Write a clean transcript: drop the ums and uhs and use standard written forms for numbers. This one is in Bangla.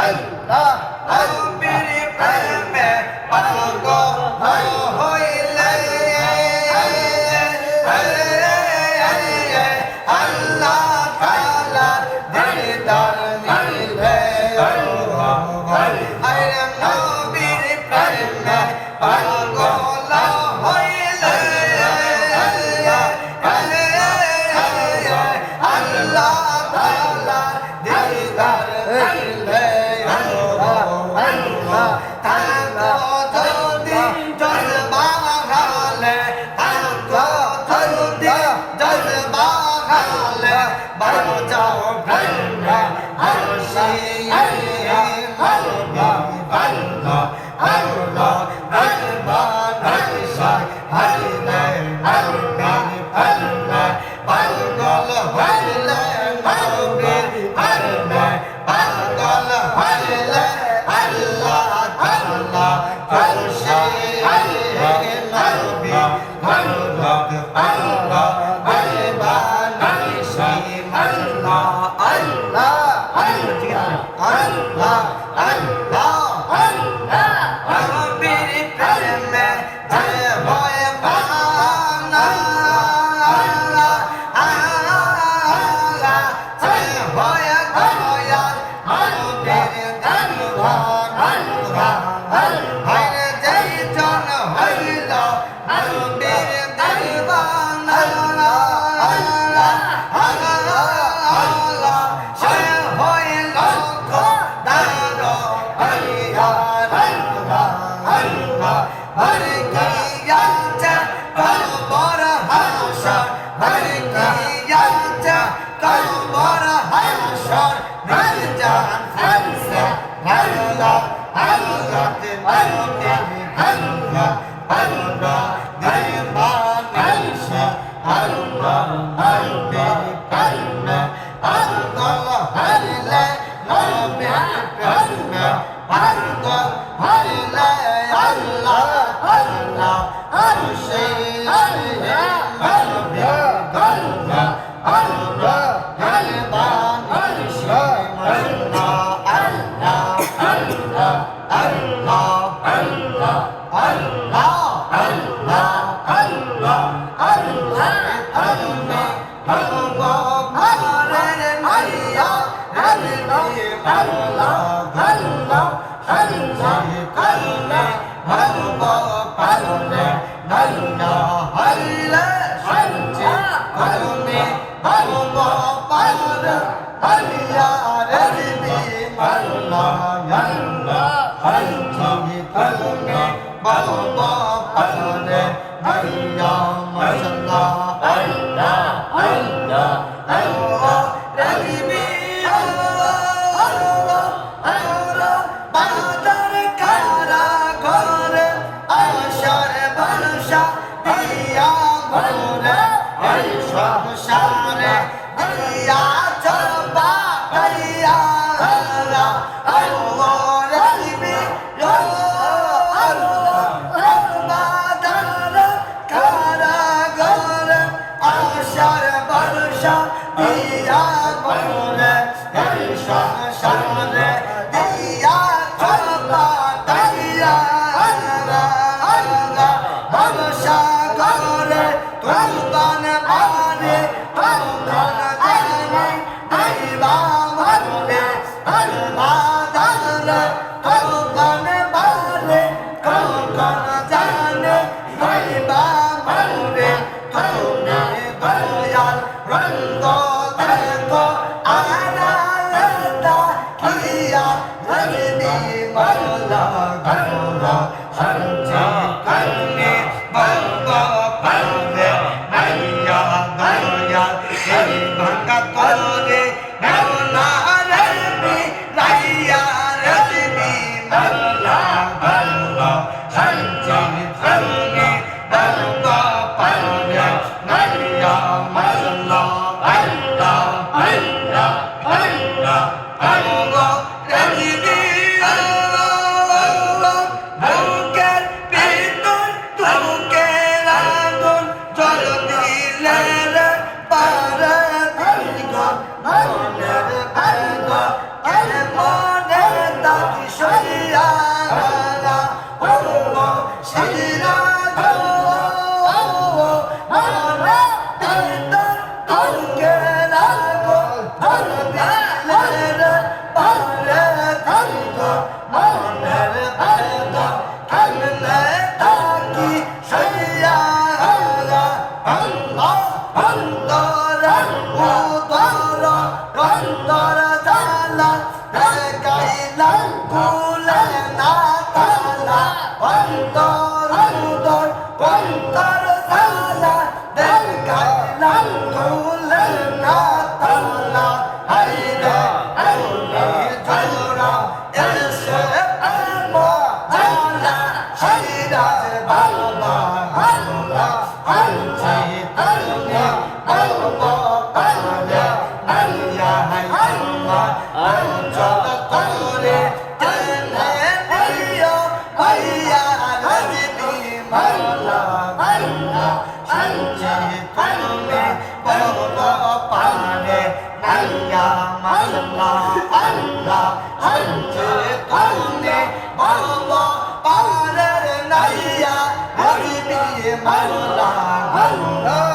আল্লাহ নবীর প্রেমে পাগল হইলে আল্লাহ তাআলা দিদার মিলে আরে নবীর প্রেমে পাগল হইলে আল্লাহ তাআলা দিদার মিলে তাকো যদি জলবা গালে তাকো যদি জলবা গালে বাজাও প্রেমে হাসি আল্লাহ আল্লাহ আল্লাহ আল্লাহ হাসি হাইলে আল্লাহ আল্লাহ পাগল হইলে নবীর প্রেমে পাগল হইলে আল্লাহ আল্লাহ খুশি নবী আল্লাহ আল্লাহ বানাইছি আল্লাহ আল্লাহ আল্লাহ আল্লাহ নবীর প্রেমে যে হয় বানা যে হয় দয়াল নবীর দরবার হায়রে যেই জন হইল নবীর দিওয়ানা সে হইল খোদার প্রিয়ার আল্লাহ হরে কিয়াছে কবর হাসর হরে কিয়াছে কবর হাসর মিজান ফিরসে আল্লাহ আল্লাহ আল্লাহ আল্লাহ দিবানিশি আল্লাহ আল্লাহ আল্লাহ আল্লাহ হইলে নবীর প্রেমে পাগল হইলে আল্লাহ আল্লাহ খুশি নবীর আল্লাহ আল্লাহ দিবানিশি আল্লাহ আল্লাহ আল্লাহ আল্লাহ আল্লাহ আল্লাহ আল্লাহ আল্লাহ আল্লাহ আল্লাহ ভগবানের নাইয়া রবি আল্লাহ আল্লাহ আল্লাহ আল্লাহ ভগবানের নাইয়া হইলে সঞ্চি করুণে ভগবানের নাইয়া রবি আল্লাহ আল্লাহ সঞ্চি করুণে ভগবানের নাইয়া মাশাআল্লাহ আল্লাহ আল্লাহ আল্লাহ রবি আল্লাহ আল্লাহ বাজার কারা ঘরে আশার বর্ষা দিয়া ঘরে এই সংসারে দিয়া চলবা দিয়া আল্লাহ আল্লাহ রবি আল্লাহ বাজার কারা ঘরে আশার বর্ষা দিয়া ঘরে এই সংসারে দিয়া চলবা দিয়া আল্লাহ আল্লাহ বর্ষা ঘরে তুলবান বানে তুলবান জানে দৈবা মরলে আল্লাহ জানে তুলবান বানে তুলবান জানে দৈবা মরলে তুমি দয়াল রঙ্গ দেখো আনালতা কিয়া রবি মাওলা গৌরা সঞ্চি করনে বঙ্গ পালে নাইয়া দয়াল এই ভাঙা তোরে মাওলা রবি রাইয়া রবি মাওলা গৌরা সঞ্চি করনে বঙ্গ পালে নাইয়া মাওলা আল্লাহ আল্লাহ আল্লাহ আল্লাহ রবি আল্লাহ বুকের এসে আল্লাহ আল্লাহ সিরাজ বাবা আল্লাহ আল্লাহ তুমি বলবো পারে আল্লাহ আল্লাহ অঞ্চল করে জেনে নিও ভাইয়া নজবি মাওলা আল্লাহ আল্লাহ তুমি বলবো পারে আল্লাহ আল্লাহ আল্লাহ আল্লাহ তুমি বলবো পারে নাইয়া নজবি মাওলা আল্লাহ